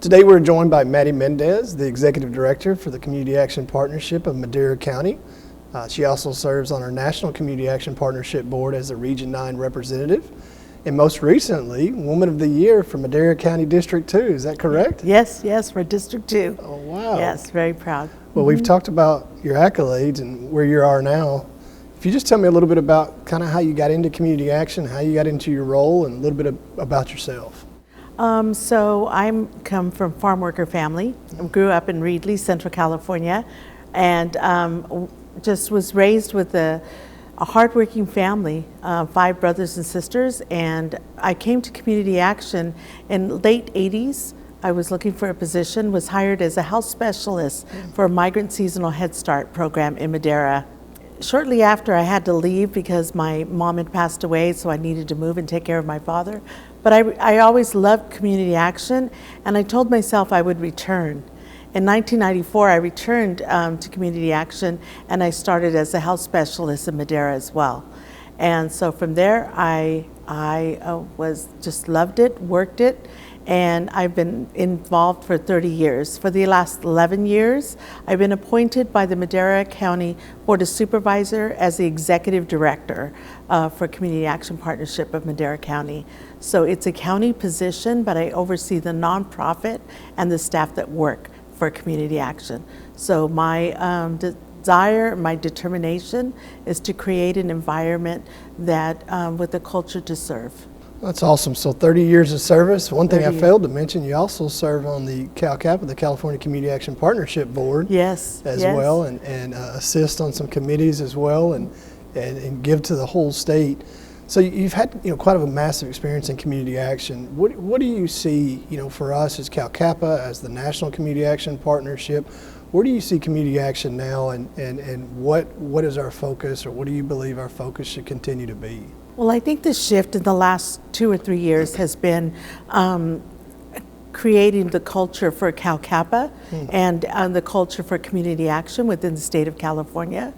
Today we're joined by Mattie Mendez, the Executive Director for the Community Action Partnership of Madera County. She also serves on our National Community Action Partnership Board as a Region 9 representative. And most recently, Woman of the Year for Madera County District 2. Is that correct? Yes, for District 2. Oh, wow. Yes, very proud. Well, we've talked about your accolades and where you are now. If you just tell me a little bit about kind of how you got into community action, how you got into your role, and a little bit about yourself. So I come from farm worker family. I grew up in Reedley, Central California, and just was raised with a hardworking family, 5 brothers and sisters, and I came to community action in late 80s. I was looking for a position, was hired as a health specialist for a migrant seasonal Head Start program in Madera. Shortly after, I had to leave because my mom had passed away, so I needed to move and take care of my father. But I always loved community action, and I told myself I would return. In 1994, I returned to community action, and I started as a health specialist in Madera as well. And so from there, I was just loved it, worked it, and I've been involved for 30 years. For the last 11 years, I've been appointed by the Madera County Board of Supervisor as the Executive Director for Community Action Partnership of Madera County. So it's a county position, but I oversee the nonprofit and the staff that work for community action. So my desire, my determination is to create an environment that with a culture to serve. That's awesome. So 30 years of service. One thing I failed to mention, you also serve on the CalCAPA, the California Community Action Partnership Board. Yes. As well, and assist on some committees as well, and give to the whole state. So you've had quite a massive experience in community action. What do you see for us as CalCAPA, as the National Community Action Partnership? Where do you see community action now, and what is our focus, or what do you believe our focus should continue to be? Well, I think the shift in the last 2 or 3 years has been creating the culture for CalCAPA and the culture for community action within the state of California.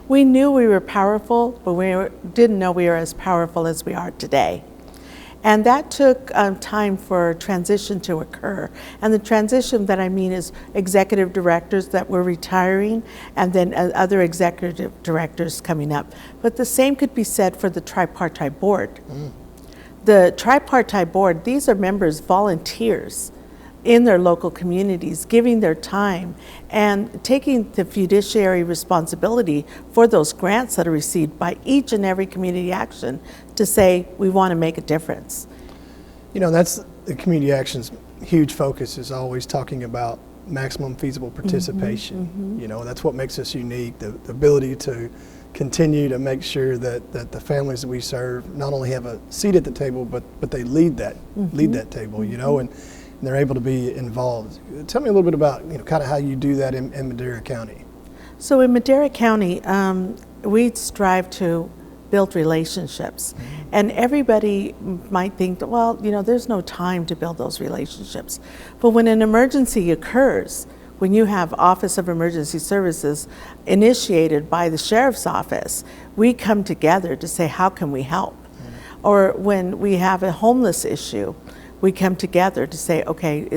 We knew we were powerful, but we didn't know we were as powerful as we are today. And that took time for transition to occur. And the transition that I mean is executive directors that were retiring, and then other executive directors coming up. But the same could be said for the tripartite board. The tripartite board, these are members, volunteers in their local communities, giving their time and taking the fiduciary responsibility for those grants that are received by each and every community action to say, we want to make a difference. That's the community action's huge focus, is always talking about maximum feasible participation. That's what makes us unique, the ability to continue to make sure that the families that we serve not only have a seat at the table, but they lead that table, and they're able to be involved. Tell me a little bit about kind of how you do that in Madera County. So in Madera County, we strive to build relationships. And everybody might think that, well, there's no time to build those relationships. But when an emergency occurs, when you have Office of Emergency Services initiated by the Sheriff's Office, we come together to say, how can we help? Or when we have a homeless issue, we come together to say, okay,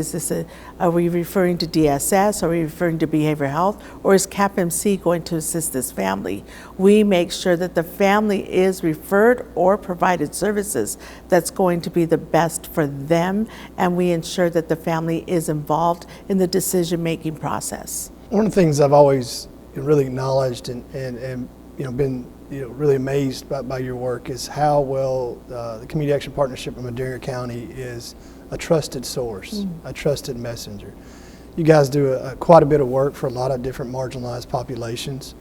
are we referring to DSS? Are we referring to behavioral health? Or is CAPMC going to assist this family? We make sure that the family is referred or provided services that's going to be the best for them, and we ensure that the family is involved in the decision-making process. One of the things I've always really acknowledged and been really amazed by your work is how well the Community Action Partnership of Madera County is a trusted source, a trusted messenger. You guys do quite a bit of work for a lot of different marginalized populations,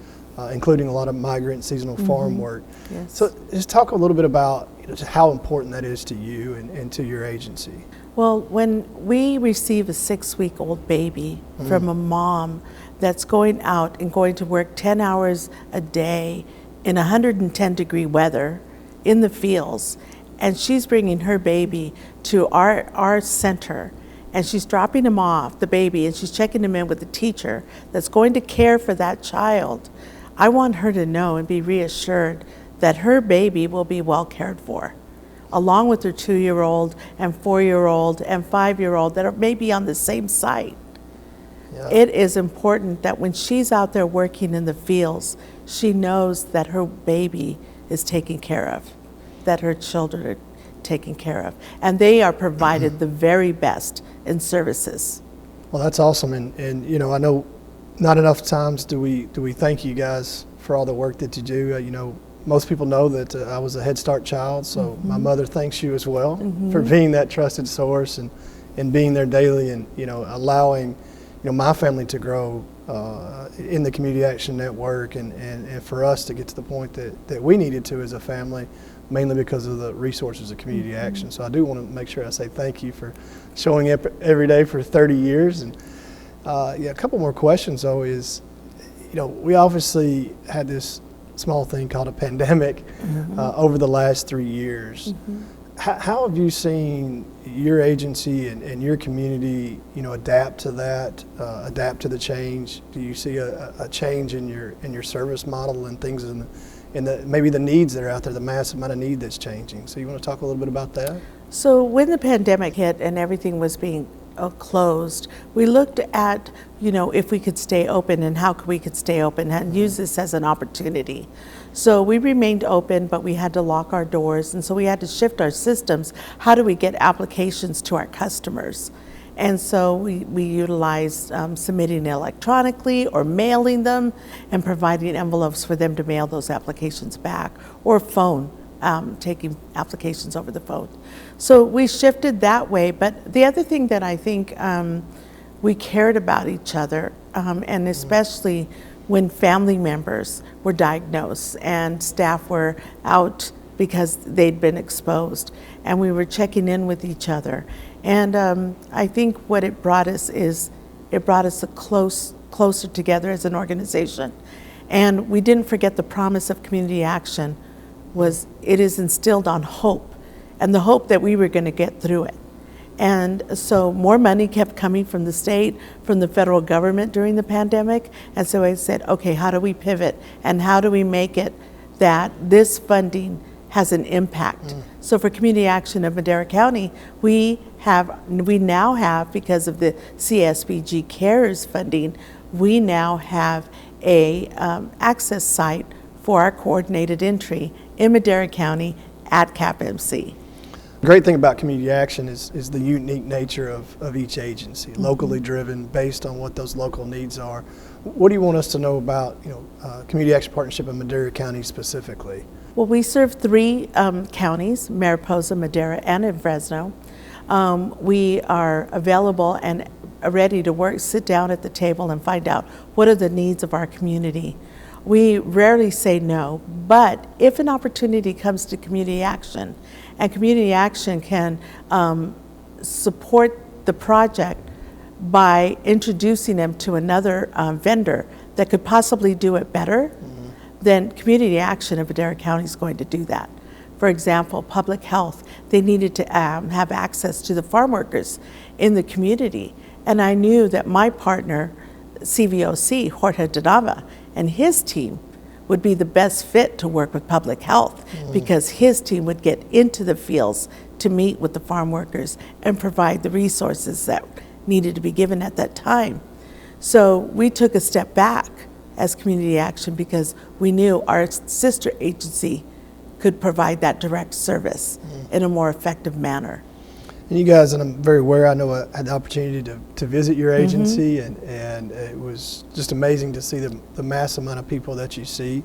including a lot of migrant seasonal farm work. Yes. So just talk a little bit about just how important that is to you and to your agency. Well, when we receive a 6-week-old baby from a mom that's going out and going to work 10 hours a day in 110-degree weather in the fields, and she's bringing her baby to our center, and she's dropping him off, the baby, and she's checking him in with the teacher that's going to care for that child. I want her to know and be reassured that her baby will be well cared for. along with her 2-year-old and 4-year-old and 5-year-old that are maybe on the same site. Yeah. It is important that when she's out there working in the fields, she knows that her baby is taken care of, that her children are taken care of, and they are provided the very best in services. Well, that's awesome, and you know, I know not enough times do we thank you guys for all the work that you do. You know, most people know that I was a Head Start child, so my mother thanks you as well for being that trusted source and being there daily, and you know, allowing my family to grow in the Community Action Network, and for us to get to the point that we needed to as a family, mainly because of the resources of Community Action. So I do want to make sure I say thank you for showing up every day for 30 years. And a couple more questions though is, we obviously had this small thing called a pandemic over the last 3 years. How have you seen your agency and your community, adapt to that, adapt to the change? Do you see a change in your service model and things in the maybe the needs that are out there, the massive amount of need that's changing? So you want to talk a little bit about that? So when the pandemic hit and everything was being closed, we looked at, if we could stay open and how we could stay open and use this as an opportunity. So we remained open, but we had to lock our doors, and so we had to shift our systems. How do we get applications to our customers? And so we utilized submitting electronically or mailing them and providing envelopes for them to mail those applications back, or phone, taking applications over the phone. So we shifted that way, but the other thing that I think we cared about each other, and especially when family members were diagnosed and staff were out because they'd been exposed, and we were checking in with each other. And I think what it brought us is, it brought us closer together as an organization. And we didn't forget the promise of Community Action was it is instilled on hope, and the hope that we were going to get through it. And so more money kept coming from the state, from the federal government during the pandemic. And so I said, okay, how do we pivot? And how do we make it that this funding has an impact? So for Community Action of Madera County, we now have, because of the CSBG CARES funding, we now have a access site for our coordinated entry in Madera County at CAPMC. The great thing about Community Action is the unique nature of each agency, locally driven, based on what those local needs are. What do you want us to know about Community Action Partnership in Madera County specifically? Well, we serve 3 counties, Mariposa, Madera, and in Fresno. We are available and ready to sit down at the table and find out what are the needs of our community. We rarely say no, but if an opportunity comes to Community Action, and Community Action can support the project by introducing them to another vendor that could possibly do it better, then Community Action of Madera County is going to do that. For example, public health, they needed to have access to the farm workers in the community. And I knew that my partner, CVOC, Jorge Donava, and his team would be the best fit to work with public health, because his team would get into the fields to meet with the farm workers and provide the resources that needed to be given at that time. So we took a step back as Community Action because we knew our sister agency could provide that direct service in a more effective manner. And you guys, and I'm very aware, I know I had the opportunity to visit your agency, and it was just amazing to see the mass amount of people that you see.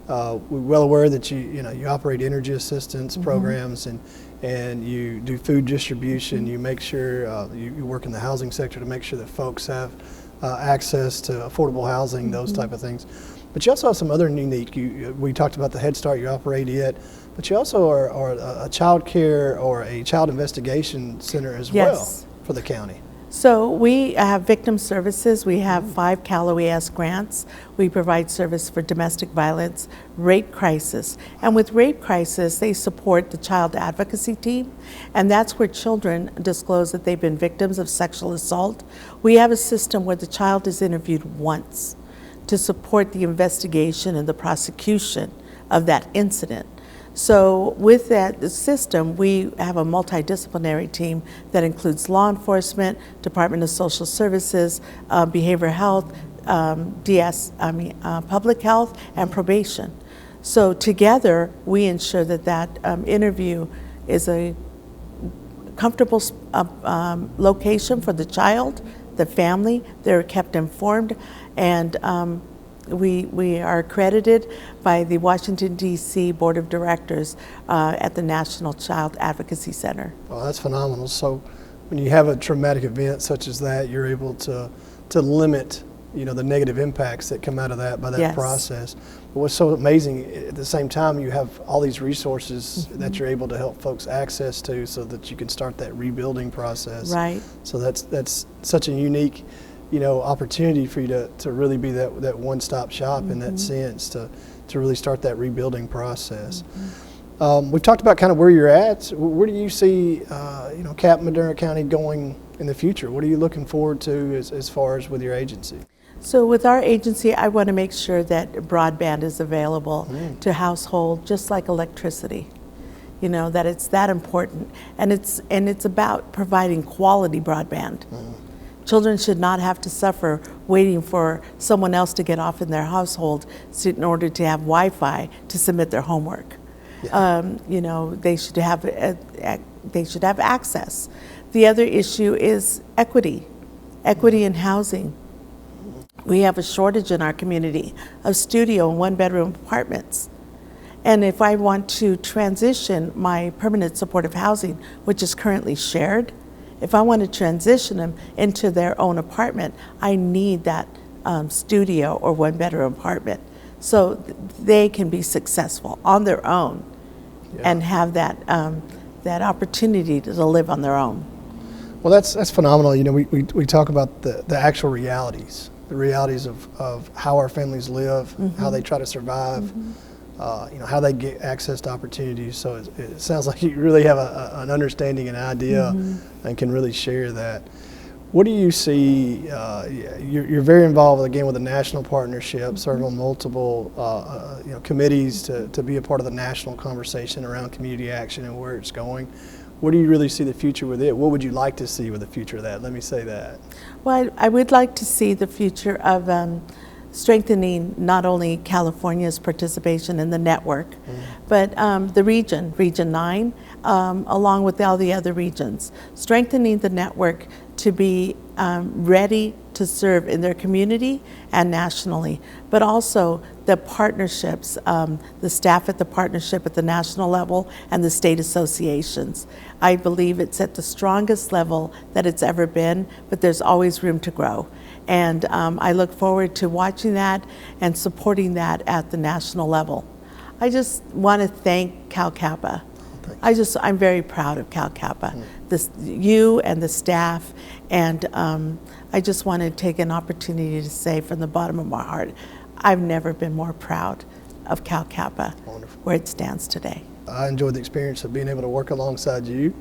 We're well aware that you operate energy assistance programs, and you do food distribution. You make sure you work in the housing sector to make sure that folks have access to affordable housing, those type of things. But you also have some other unique. We talked about the Head Start you operate at, but you also are a child care or a child investigation center as well for the county. So we have victim services. We have 5 Cal OES grants. We provide service for domestic violence, rape crisis. And with rape crisis, they support the child advocacy team. And that's where children disclose that they've been victims of sexual assault. We have a system where the child is interviewed once to support the investigation and the prosecution of that incident. So with that system, we have a multidisciplinary team that includes law enforcement, Department of Social Services, behavioral health, public health, and probation. So together, we ensure that that interview is a comfortable location for the child, the family. They're kept informed, and we are accredited by the Washington, D.C. Board of Directors at the National Child Advocacy Center. Well, that's phenomenal. So when you have a traumatic event such as that, you're able to limit, you know, the negative impacts that come out of that by that Yes. process. But what's so amazing, at the same time, you have all these resources that you're able to help folks access to so that you can start that rebuilding process. Right. So that's such a unique, you know, opportunity for you to really be that one-stop shop in that sense, to really start that rebuilding process. We've talked about kind of where you're at. Where do you see, you know, CalCAPA Madera County going in the future? What are you looking forward to as far as with your agency? So with our agency, I want to make sure that broadband is available to household, just like electricity. You know, that it's that important, and it's about providing quality broadband. Children should not have to suffer waiting for someone else to get off in their household in order to have Wi-Fi to submit their homework. Yeah. You know, they should have access. The other issue is equity in housing. We have a shortage in our community of studio and one-bedroom apartments. And if I want to transition my permanent supportive housing, which is currently shared, if I want to transition them into their own apartment, I need that studio or one-bedroom apartment so they can be successful on their own and have that that opportunity to live on their own. Well, that's phenomenal. You know, we talk about the actual realities, the realities of how our families live, how they try to survive, you know, how they get access to opportunities. So it sounds like you really have an understanding and idea and can really share that. What do you see, you're very involved again with a national partnership, serving on multiple you know, committees to be a part of the national conversation around community action and where it's going. What do you really see the future with it? What would you like to see with the future of that? Let me say that. Well, I would like to see the future of strengthening not only California's participation in the network, but the Region 9, along with all the other regions, strengthening the network to be ready to serve in their community and nationally, but also the partnerships, the staff at the partnership at the national level and the state associations. I believe it's at the strongest level that it's ever been, but there's always room to grow. And I look forward to watching that and supporting that at the national level. I just want to thank CalCAPA. I'm very proud of CalCAPA, you and the staff, and I just want to take an opportunity to say from the bottom of my heart, I've never been more proud of CalCAPA, where it stands today. I enjoyed the experience of being able to work alongside you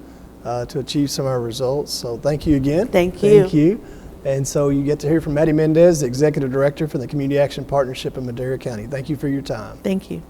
to achieve some of our results. So thank you again. Thank you. Thank you. And so you get to hear from Mattie Mendez, the Executive Director for the Community Action Partnership in Madera County. Thank you for your time. Thank you.